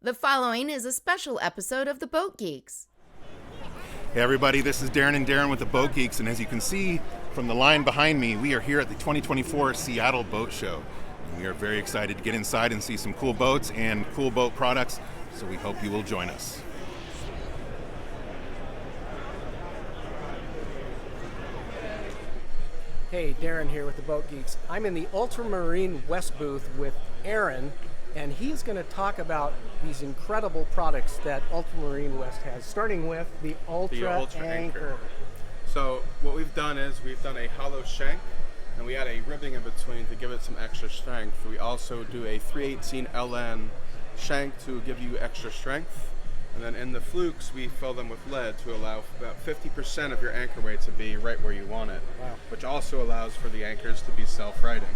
The following is a special episode of the Boat Geeks. Hey everybody, this is Darren and Daeron with the Boat Geeks, and as you can see from the line behind me, we are here at the 2024 Seattle Boat Show. And we are very excited to get inside and see some cool boats and cool boat products, so we hope you will join us. Hey, Darren here with the Boat Geeks. I'm in the Ultramarine West booth with Aaron, and he's going to talk about these incredible products that Ultramarine West has, starting with the Ultra Anchor. So what we've done is we've done a hollow shank, and we add a ribbing in between to give it some extra strength. We also do a 3/18 LN shank to give you extra strength. And then in the flukes, we fill them with lead to allow about 50% of your anchor weight to be right where you want it, Wow. which also allows for the anchors to be self-righting.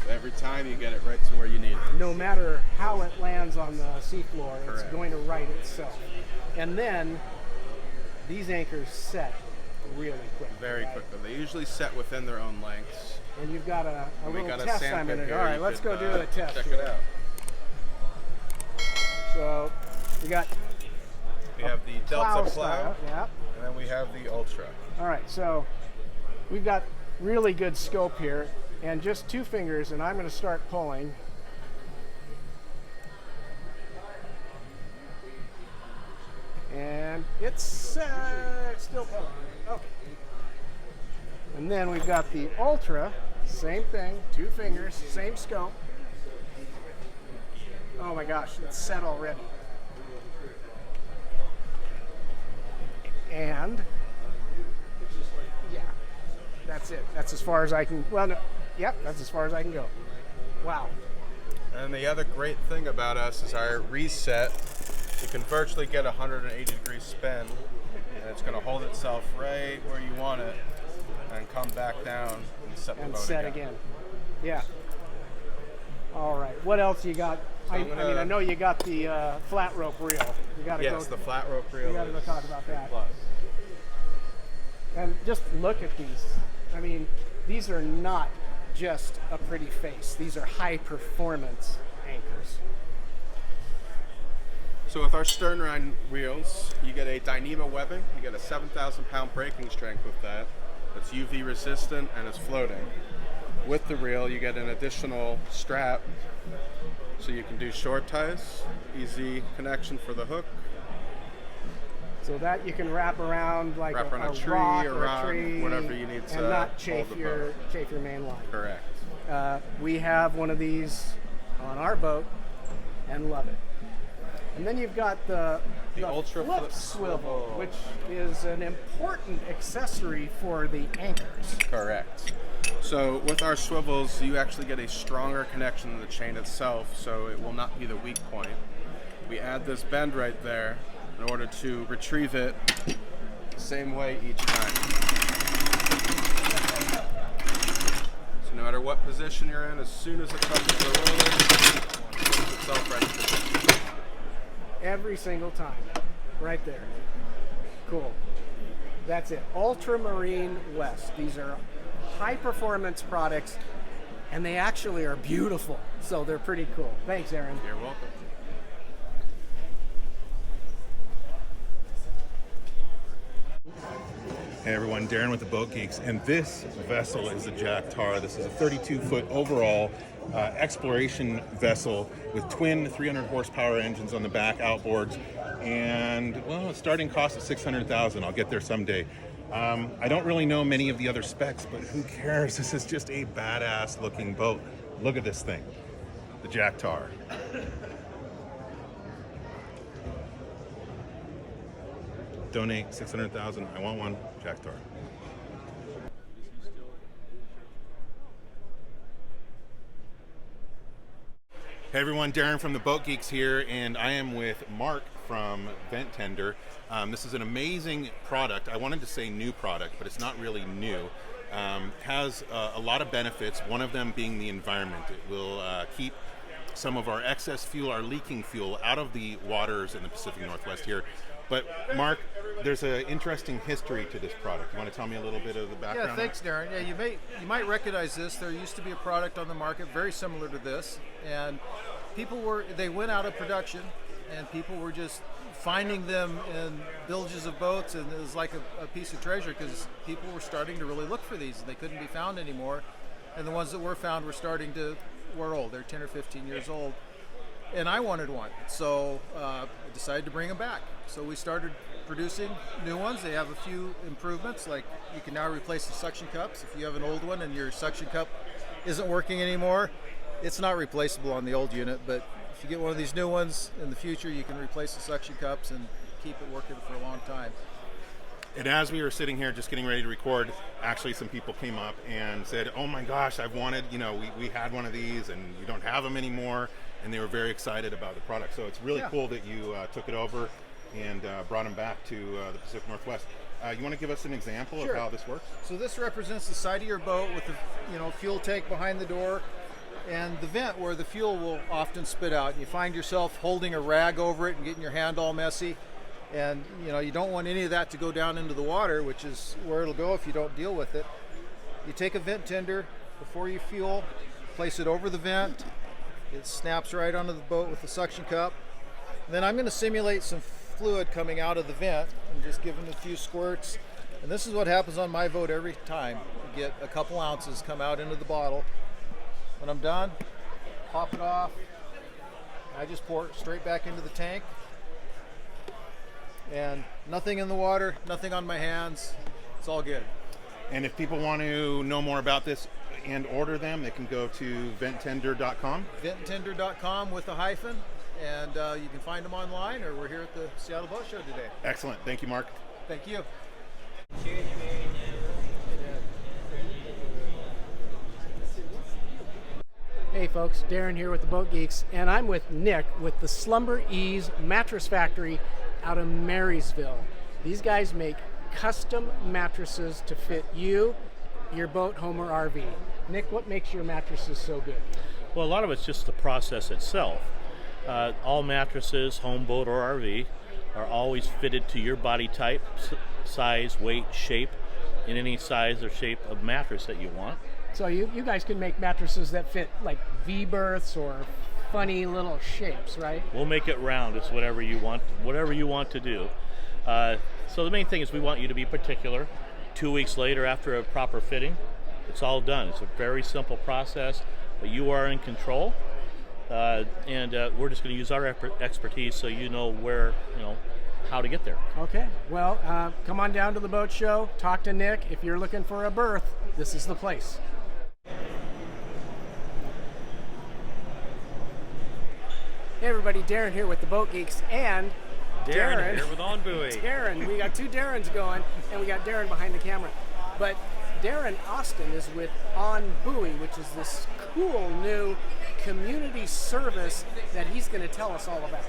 So every time you get it right to where you need it. No matter how it lands on the seafloor, it's Correct. going to right itself. And then these anchors set really quick. Very quickly. They usually set within their own lengths. And you've got a We little got a test sample I'm in it. here. All right, You let's could, go do a test Check here. it out. So we got We have the Delta style. Plow, Yeah. and then we have the Ultra. All right, so we've got really good scope here, and just two fingers, and I'm going to start pulling. And it's still pulling. Okay. And then we've got the Ultra, same thing, two fingers, same scope. Oh my gosh, it's set already. And yeah, that's it. That's as far as I can. Well, no, yep, that's as far as I can go. Wow. And the other great thing about us is our reset. You can virtually get a 180-degree spin, and it's going to hold itself right where you want it, and come back down and set the And boat set again. Yeah. All right. What else you got? I know you got the flat rope reel. You got to Yes, go. the flat rope reel. You got to go is talk about that. plus. And just look at these. I mean, these are not just a pretty face. These are high performance anchors. So with our sternline reels, you get a Dyneema webbing. You get a 7,000-pound braking strength with that. It's UV resistant and it's floating. With the reel, you get an additional strap, so you can do short ties, easy connection for the hook. So that you can wrap around like Wrap around a tree, rock a or rock, tree, whatever you need and to not hold chafe the your boat. main line. Correct. We have one of these on our boat and love it. And then you've got the Ultra flip Flip swivel, Swivel. which is an important accessory for the anchors. Correct. So with our swivels, you actually get a stronger connection to the chain itself, so it will not be the weak point. We add this bend right there in order to retrieve it the same way each time. So no matter what position you're in, as soon as it touches the roller, it puts itself right into position. Every single time. Right there. Cool. That's it. Ultramarine West. These are high performance products, and they actually are beautiful. So they're pretty cool. Thanks, Aaron. You're welcome. Hey everyone, Darren with the Boat Geeks, and this vessel is a Jaktar. This is a 32-foot overall exploration vessel with twin 300 horsepower engines on the back outboards, and well, starting cost of $600,000. I'll get there someday. I don't really know many of the other specs, but who cares? This is just a badass looking boat. Look at this thing, the Jaktar. Donate $600,000. I want one. Jaktar. Hey everyone, Darren from the Boat Geeks here, and I am with Mark from Vent Tender. This is an amazing product. I wanted to say new product, but it's not really new. Has a lot of benefits, one of them being the environment. It will keep some of our excess fuel, our leaking fuel, out of the waters in the Pacific Northwest here. But Mark, there's an interesting history to this product. You want to tell me a little bit of the background? Yeah, thanks, Darren. Yeah, you might recognize this. There used to be a product on the market very similar to this, and they went out of production, and people were just finding them in villages of boats, and it was like a piece of treasure because people were starting to really look for these, and they couldn't be found anymore. And the ones that were found were old. They're 10 or 15 years old. And I wanted one, so I decided to bring them back. So we started producing new ones. They have a few improvements, like you can now replace the suction cups. If you have an old one and your suction cup isn't working anymore, it's not replaceable on the old unit, but if you get one of these new ones in the future, you can replace the suction cups and keep it working for a long time. And as we were sitting here just getting ready to record, actually some people came up and said, oh my gosh, I've wanted, we had one of these and you don't have them anymore. And they were very excited about the product. So it's really cool that you took it over and brought them back to the Pacific Northwest. You want to give us an example of how this works? So this represents the side of your boat with the fuel tank behind the door and the vent where the fuel will often spit out. And you find yourself holding a rag over it and getting your hand all messy. And you don't want any of that to go down into the water, which is where it'll go if you don't deal with it. You take a vent tender before you fuel, place it over the vent. It snaps right onto the boat with the suction cup. And then I'm going to simulate some fluid coming out of the vent and just give them a few squirts. And this is what happens on my boat every time. You get a couple ounces come out into the bottle. When I'm done, pop it off. I just pour it straight back into the tank. And nothing in the water, nothing on my hands. It's all good. And if people want to know more about this and order them, they can go to venttender.com. Venttender.com with a hyphen, and you can find them online, or we're here at the Seattle Boat Show today. Excellent. Thank you, Mark. Thank you. Hey folks, Darren here with the Boat Geeks, and I'm with Nick with the Slumber Ease Mattress Factory out of Marysville. These guys make custom mattresses to fit you, your boat, home, or RV. Nick, what makes your mattresses so good? Well, a lot of it's just the process itself. All mattresses, home, boat, or RV, are always fitted to your body type, size, weight, shape, in any size or shape of mattress that you want. So you guys can make mattresses that fit like V-berths or funny little shapes, right? We'll make it round. It's whatever you want to do. So the main thing is we want you to be particular. 2 weeks later, after a proper fitting, it's all done. It's a very simple process, but you are in control. And we're just going to use our expertise so you know how to get there. Okay. Well, come on down to the boat show. Talk to Nick. If you're looking for a berth, this is the place. Hey everybody, Darren here with the Boat Geeks, and Darren here with OnBuoy. Darren, we got two Darrens going, and we got Darren behind the camera. But Darren Austin is with OnBuoy, which is this cool new community service that he's going to tell us all about.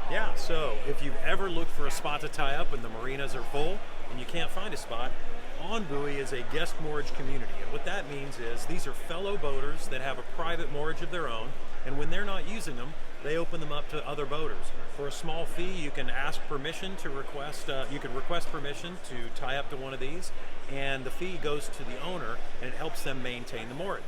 Yeah, so if you've ever looked for a spot to tie up and the marinas are full and you can't find a spot, OnBuoy is a guest moorage community. And what that means is these are fellow boaters that have a private moorage of their own, and when they're not using them, they open them up to other boaters. For a small fee, you can ask permission to request permission to tie up to one of these, and the fee goes to the owner and it helps them maintain the moorage.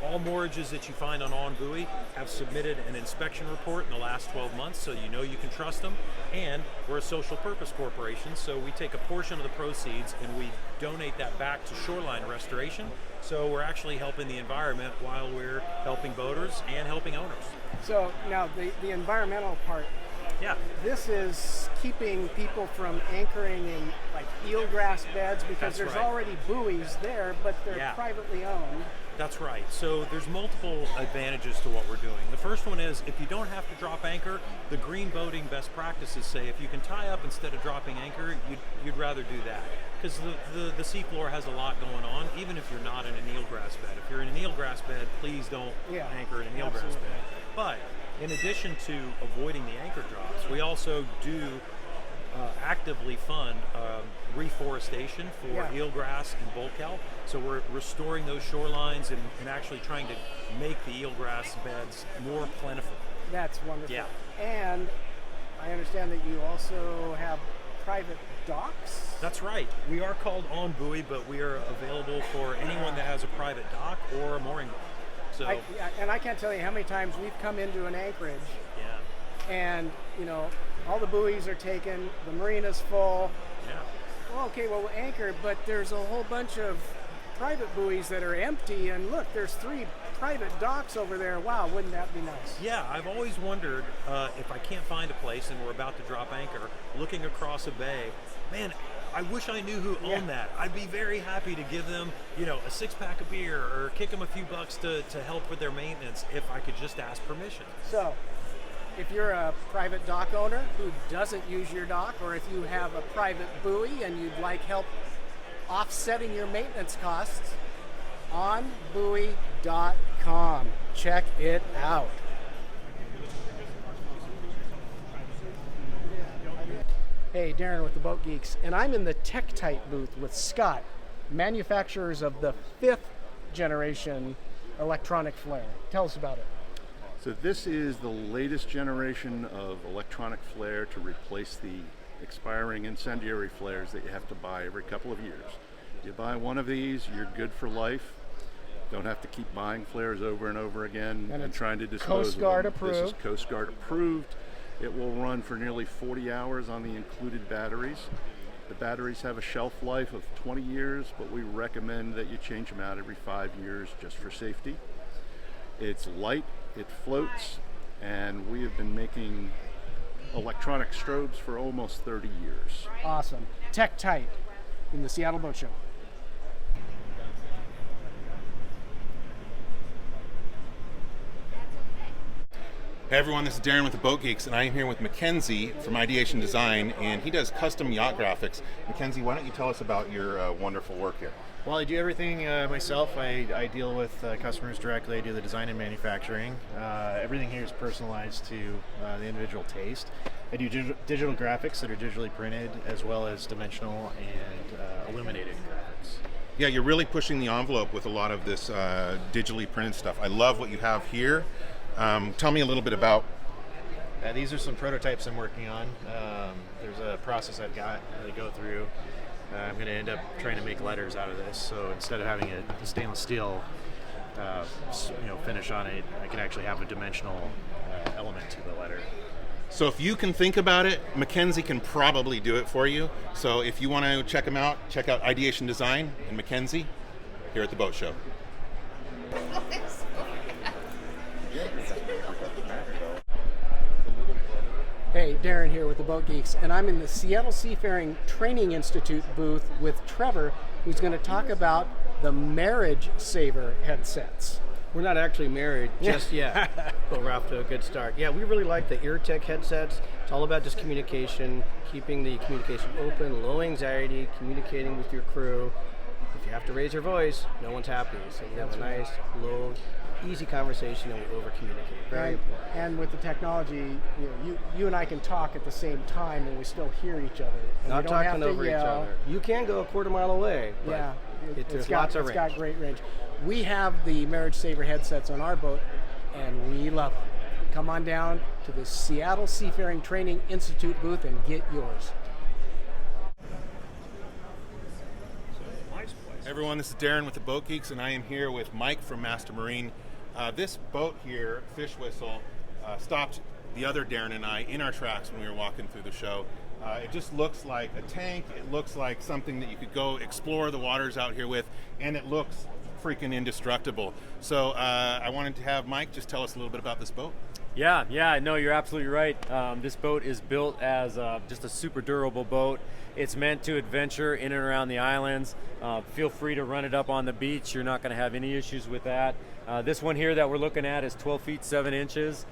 All moorages that you find on OnBuoy have submitted an inspection report in the last 12 months, so you know you can trust them. And we're a social purpose corporation, so we take a portion of the proceeds and we donate that back to shoreline restoration. So we're actually helping the environment while we're helping boaters and helping owners. So now the environmental part, Yeah. this is keeping people from anchoring in like eelgrass beds because That's there's right. already buoys there, but they're Yeah. privately owned. That's right. So there's multiple advantages to what we're doing. The first one is if you don't have to drop anchor, the green boating best practices say if you can tie up instead of dropping anchor, you'd rather do that. Because the seafloor has a lot going on, even if you're not in an eelgrass bed. If you're in an eelgrass bed, please don't anchor in an eelgrass absolutely. bed. But in addition to avoiding the anchor drops, we also do actively fund reforestation for eelgrass and bulk kelp. So we're restoring those shorelines and actually trying to make the eelgrass beds more plentiful. That's wonderful. Yeah. And I understand that you also have private docks. That's right. We are called OnBuoy, but we are available for anyone that has a private dock or a mooring dock. So And I can't tell you how many times we've come into an anchorage yeah, and, all the buoys are taken, the marina's full. yeah. Well, okay, well, we'll anchor, but there's a whole bunch of private buoys that are empty, and look, there's 3 private docks over there. Wow, wouldn't that be nice? Yeah, I've always wondered if I can't find a place and we're about to drop anchor, looking across a bay, man, I wish I knew who owned that. I'd be very happy to give them, a 6-pack of beer or kick them a few bucks to help with their maintenance if I could just ask permission. So, if you're a private dock owner who doesn't use your dock, or if you have a private buoy and you'd like help offsetting your maintenance costs, onbuoy.com. Check it out. Hey, Darren with the Boat Geeks, and I'm in the Tek-Tite booth with Scott, manufacturers of the 5th generation electronic flare. Tell us about it. So this is the latest generation of electronic flare to replace the expiring incendiary flares that you have to buy every couple of years. You buy one of these, you're good for life. Don't have to keep buying flares over and over again and trying to dispose Coast Guard of them. approved. This is Coast Guard approved. It will run for nearly 40 hours on the included batteries. The batteries have a shelf life of 20 years, but we recommend that you change them out every 5 years just for safety. It's light, it floats, and we have been making electronic strobes for almost 30 years. Awesome. Tek-Tite in the Seattle Boat Show. Hey everyone, this is Darren with the Boat Geeks, and I am here with Mackenzie from Ideation Design, and he does custom yacht graphics. Mackenzie, why don't you tell us about your wonderful work here? Well, I do everything myself. I deal with customers directly. I do the design and manufacturing. Everything here is personalized to the individual taste. I do digital graphics that are digitally printed, as well as dimensional and illuminated graphics. Yeah, you're really pushing the envelope with a lot of this digitally printed stuff. I love what you have here. Tell me a little bit about. These are some prototypes I'm working on. There's a process I've got to go through. I'm going to end up trying to make letters out of this. So instead of having a stainless steel, finish on it, I can actually have a dimensional element to the letter. So if you can think about it, Mackenzie can probably do it for you. So if you want to check him out, check out Ideation Design and Mackenzie here at the Boat Show. Hey, Darren here with the Boat Geeks, and I'm in the Seattle Seafaring Training Institute booth with Trevor, who's going to talk about the Marriage Saver headsets. We're not actually married just yet, but we're off to a good start. Yeah, we really like the EarTech headsets. It's all about just communication, keeping the communication open, low anxiety, communicating with your crew. If you have to raise your voice, no one's happy. So we have a nice, low, easy conversation and we over-communicate. Very important. And with the technology, you and I can talk at the same time and we still hear each other. And Not we don't have talking to over yell. each other. You can go a quarter mile away, but Yeah, there's lots of range. It's got great range. We have the Marriage Saver headsets on our boat, and we love them. Come on down to the Seattle Seafaring Training Institute booth and get yours. Hey everyone, this is Darren with the Boat Geeks, and I am here with Mike from Master Marine. This boat here, Fish Whistle, stopped the other Darren and I in our tracks when we were walking through the show. It just looks like a tank. It looks like something that you could go explore the waters out here with, and it looks freaking indestructible. So I wanted to have Mike just tell us a little bit about this boat. Yeah, no, you're absolutely right. This boat is built as just a super durable boat. It's meant to adventure in and around the islands. Feel free to run it up on the beach. You're not going to have any issues with that. This one here that we're looking at is 12 feet 7 inches.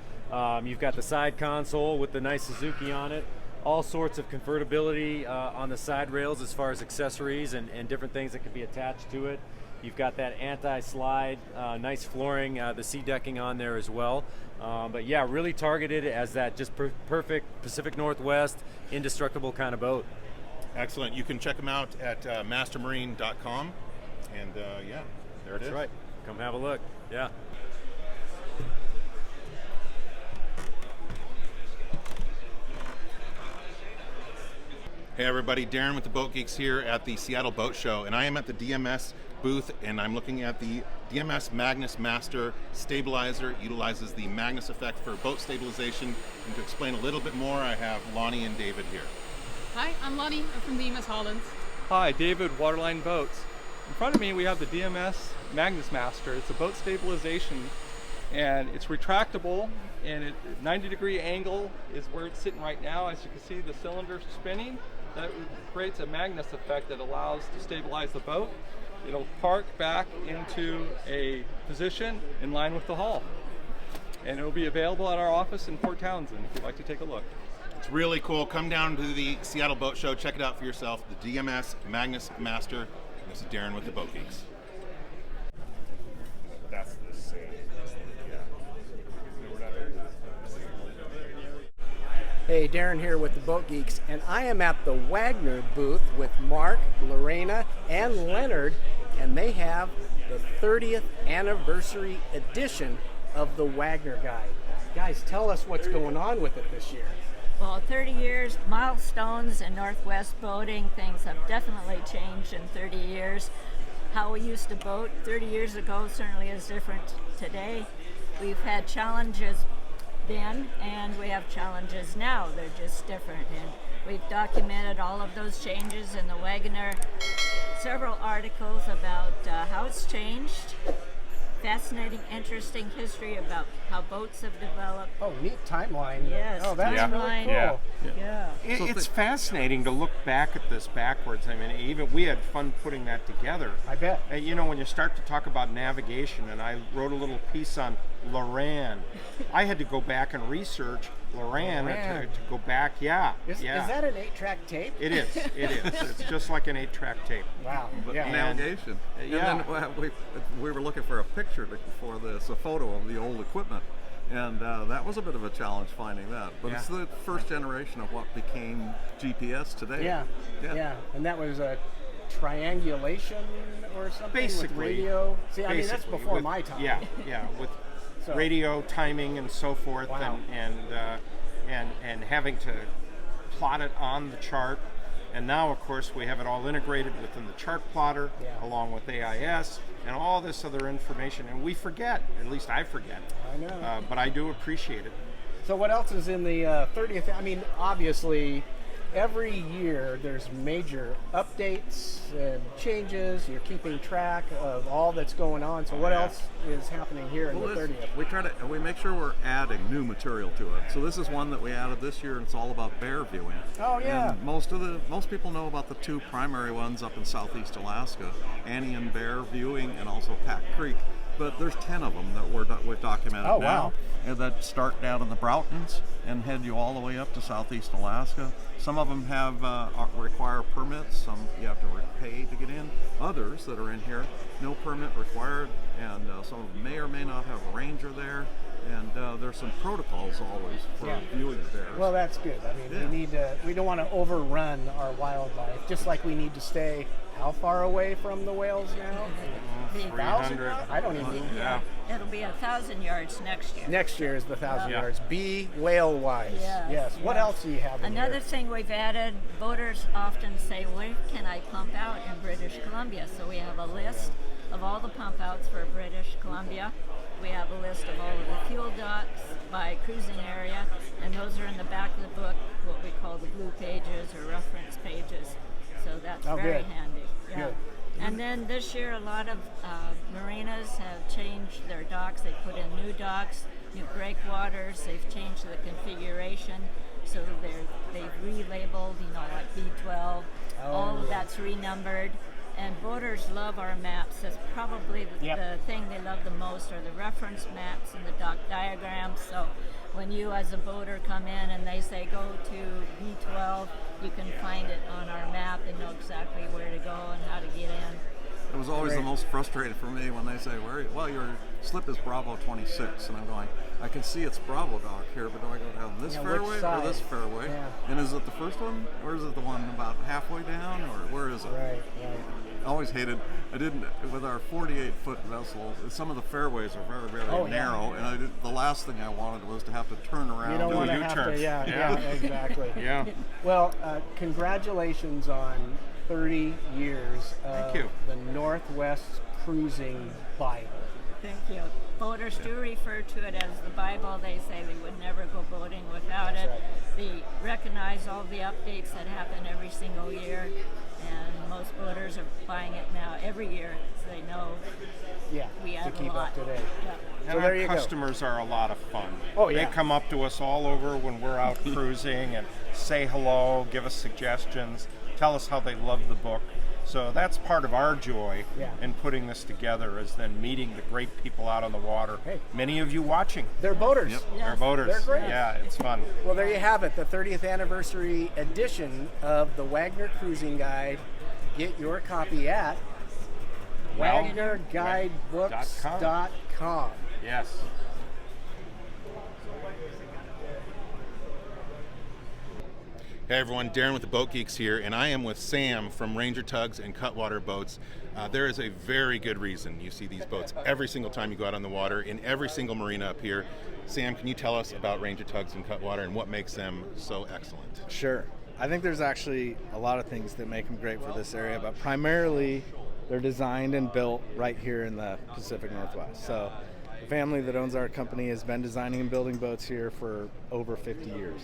You've got the side console with the nice Suzuki on it. All sorts of convertibility on the side rails as far as accessories and different things that can be attached to it. You've got that anti-slide, nice flooring, the sea decking on there as well. But yeah, really targeted as that just perfect Pacific Northwest, indestructible kind of boat. Excellent. You can check them out at mastermarine.com. And yeah, there it is. That's right. Come have a look. Yeah. Hey everybody, Darren with the Boat Geeks here at the Seattle Boat Show, and I am at the DMS booth, and I'm looking at the DMS Magnus Master Stabilizer. It utilizes the Magnus effect for boat stabilization. And to explain a little bit more, I have Lonnie and David here. Hi, I'm Lonnie. I'm from DMS Hollands. Hi, David, Waterline Boats. In front of me we have the DMS Magnus Master. It's a boat stabilization, and it's retractable, and at 90-degree angle is where it's sitting right now. As you can see, the cylinder's spinning. That creates a Magnus effect that allows to stabilize the boat. It'll park back into a position in line with the hull. And it'll be available at our office in Port Townsend if you'd like to take a look. It's really cool. Come down to the Seattle Boat Show. Check it out for yourself. The DMS Magnus Master. This is Darren with the Boat Geeks. That's the same. Hey, Darren here with the Boat Geeks, and I am at the Waggoner booth with Mark, Lorena, and Leonard, and they have the 30th anniversary edition of the Waggoner Guide. Guys, tell us what's going on with it this year. Well, 30 years, milestones in Northwest boating. Things have definitely changed in 30 years. How we used to boat 30 years ago certainly is different today. We've had challenges then, and we have challenges now. They're just different, and we've documented all of those changes in the Waggoner. Several articles about how it's changed. Fascinating, interesting history about how boats have developed. Oh, neat timeline. Yes, oh, that's timeline. really cool. Yeah. It's fascinating to look back at this backwards. I mean, even we had fun putting that together. I bet. You know, when you start to talk about navigation, and I wrote a little piece on Loran, I had to go back and research Loran to go back. Is that an 8-track tape? It is. It is. It's just like an 8-track tape. Wow. But yeah. navigation. Yeah. And then we were looking for a picture for this, a photo of the old equipment. And that was a bit of a challenge finding that. But it's the first generation of what became GPS today. Yeah. And that was a triangulation or something Basically. with radio. See, I mean, that's before my time. Yeah, with radio timing and so forth. Wow. And having to plot it on the chart. And now, of course, we have it all integrated within the chart plotter, along with AIS and all this other information. And we forget, at least I forget. I know. But I do appreciate it. So what else is in the 30th? I mean, obviously, every year there's major updates and changes. You're keeping track of all that's going on. So what else is happening here in the 30th? We make sure we're adding new material to it. So this is one that we added this year, and it's all about bear viewing. Oh yeah. And most people know about the two primary ones up in southeast Alaska, Anian bear viewing and also Pack Creek. But there's 10 of them that we've documented now. Wow. And that start down in the Broughtons and head you all the way up to southeast Alaska. Some of them require permits. Some you have to pay to get in. Others that are in here, no permit required, and some of them may or may not have a ranger there. And there's some protocols always for viewing bears. Well, that's good. I mean, we don't want to overrun our wildlife. Just like we need to stay how far away from the whales now? 300. I don't even know. Yeah. It'll be 1,000 yards next year. Next year is the 1,000 yards. Be whale-wise. Yes. What else do you have in Another here? thing we've added, boaters often say, where can I pump out in British Columbia? So we have a list of all the pump outs for British Columbia. We have a list of all of the fuel docks by cruising area, and those are in the back of the book, what we call the blue pages or reference pages. So that's very handy. Yeah. Good. And then this year, a lot of marinas have changed their docks. They put in new docks, new breakwaters. They've changed the configuration, so they've relabeled, like B12. All of that's renumbered. And boaters love our maps. That's probably the thing they love the most are the reference maps and the dock diagrams. So when you as a boater come in and they say go to B12, you can find it on our map and know exactly where to go and how to get in. It was always the most frustrating for me when they say, well, your slip is Bravo 26. And I'm going, I can see it's Bravo dock here, but do I go down this fairway or this fairway? Yeah. And is it the first one, or is it the one about halfway down, or where is it? Right. I always hated, with our 48-foot vessel, some of the fairways are very, very narrow, and the last thing I wanted was to have to turn around and do a U-turn. Yeah, exactly. Yeah. Well, congratulations on 30 years of Thank you. the Northwest Cruising Bible. Thank you. Boaters do refer to it as the Bible. They say they would never go boating without it. Right. They recognize all the updates that happen every single year, and most boaters are buying it now every year, so they know we to have keep a lot. up to date. Yeah. So And there our you go. customers are a lot of fun. Oh, yeah. They come up to us all over when we're out cruising and say hello, give us suggestions, tell us how they love the book. So that's part of our joy in putting this together, is then meeting the great people out on the water. Hey. Many of you watching. They're boaters. Yep. Yes. They're boaters. They're great. Yeah, it's fun. Well, there you have it, the 30th anniversary edition of the Waggoner Cruising Guide. Get your copy at WaggonerGuidebooks.com. Yes. Hey everyone, Darren with the Boat Geeks here, and I am with Sam from Ranger Tugs and Cutwater Boats. There is a very good reason you see these boats every single time you go out on the water in every single marina up here. Sam, can you tell us about Ranger Tugs and Cutwater and what makes them so excellent? Sure. I think there's actually a lot of things that make them great for this area, but primarily they're designed and built right here in the Pacific Northwest. So the family that owns our company has been designing and building boats here for over 50 years.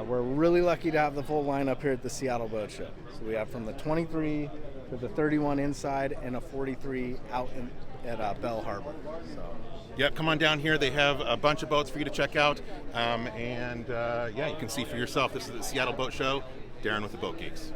We're really lucky to have the full lineup here at the Seattle Boat Show. So we have from the 23 to the 31 inside and a 43 out at Bell Harbor. So. Yep, come on down here. They have a bunch of boats for you to check out. Yeah, you can see for yourself. This is the Seattle Boat Show. Darren with the Boat Geeks.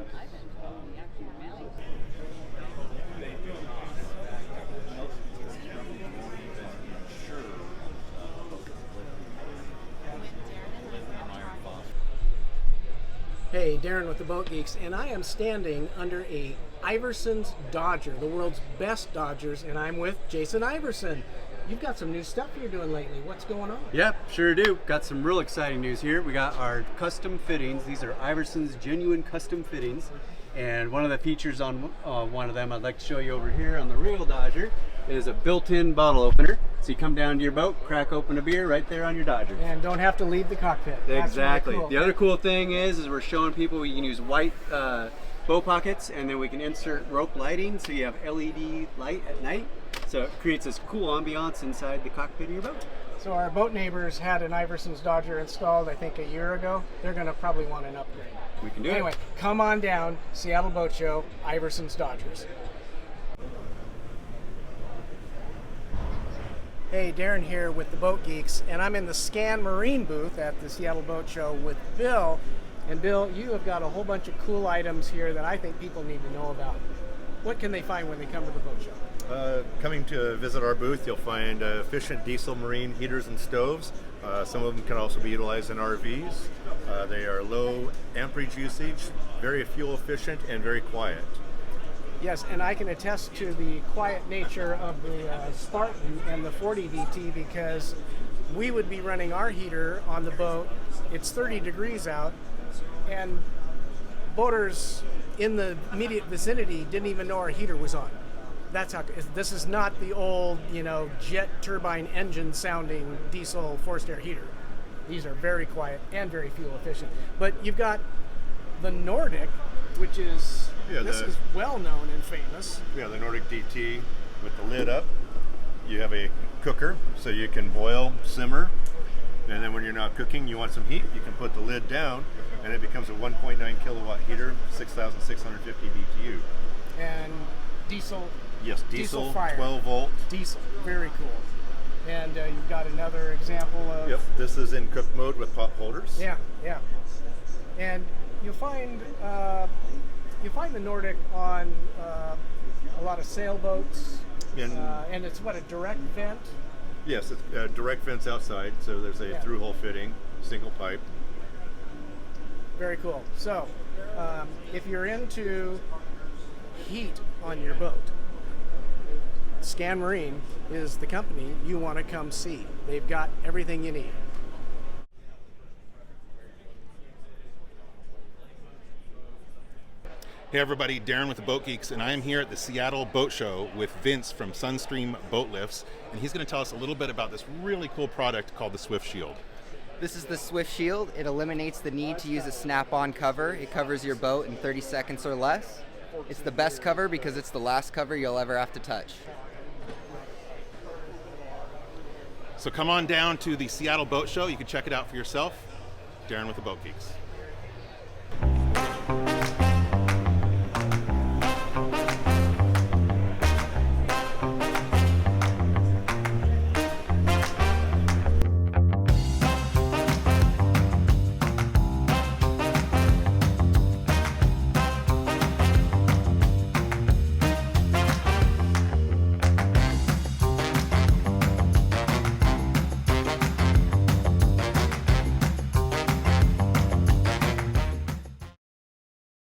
Hey, Darren with the Boat Geeks, and I am standing under a Iverson's Dodger, the world's best Dodgers, and I'm with Jason Iverson. You've got some new stuff you're doing lately. What's going on? Yep, sure do. Got some real exciting news here. We got our custom fittings. These are Iverson's genuine custom fittings. And one of the features on one of them I'd like to show you over here on the real Dodger is a built-in bottle opener. So you come down to your boat, crack open a beer right there on your Dodger. And don't have to leave the cockpit. That's Exactly. really cool. The other cool thing is we're showing people we can use white bow pockets, and then we can insert rope lighting so you have LED light at night. So it creates this cool ambiance inside the cockpit of your boat. So our boat neighbors had an Iverson's Dodger installed, I think, a year ago. They're going to probably want an upgrade. We can do it. Anyway, come on down, Seattle Boat Show, Iverson's Dodgers. Hey, Darren here with the Boat Geeks, and I'm in the Scan Marine booth at the Seattle Boat Show with Bill. And Bill, you have got a whole bunch of cool items here that I think people need to know about. What can they find when they come to the boat show? Coming to visit our booth, you'll find efficient diesel marine heaters and stoves. Some of them can also be utilized in RVs. They are low amperage usage, very fuel efficient, and very quiet. Yes, and I can attest to the quiet nature of the Spartan and the 40 VT, because we would be running our heater on the boat. It's 30 degrees out, and boaters in the immediate vicinity didn't even know our heater was on. That's how. This is not the old, jet turbine engine sounding diesel forced air heater. These are very quiet and very fuel efficient. But you've got the Nordic, which is this is well known and famous. Yeah, the Nordic DT with the lid up. You have a cooker, so you can boil, simmer, and then when you're not cooking, you want some heat, you can put the lid down, and it becomes a 1.9 kilowatt heater, 6,650 BTU. And diesel. Yes, diesel fire. 12 volt. Diesel, very cool. And you've got another example of. Yep, this is in cook mode with pot holders. Yeah, yeah. And you'll find the Nordic on a lot of sailboats, and it's a direct vent. Yes, it's direct vents outside, so there's a through-hole fitting, single pipe. Very cool. So, if you're into heat on your boat, Scan Marine is the company you want to come see. They've got everything you need. Hey everybody, Darren with the Boat Geeks, and I am here at the Seattle Boat Show with Vince from Sunstream Boat Lifts, and he's going to tell us a little bit about this really cool product called the Swiftshield. This is the Swiftshield. It eliminates the need to use a snap-on cover. It covers your boat in 30 seconds or less. It's the best cover because it's the last cover you'll ever have to touch. So come on down to the Seattle Boat Show. You can check it out for yourself. Darren with the Boat Geeks.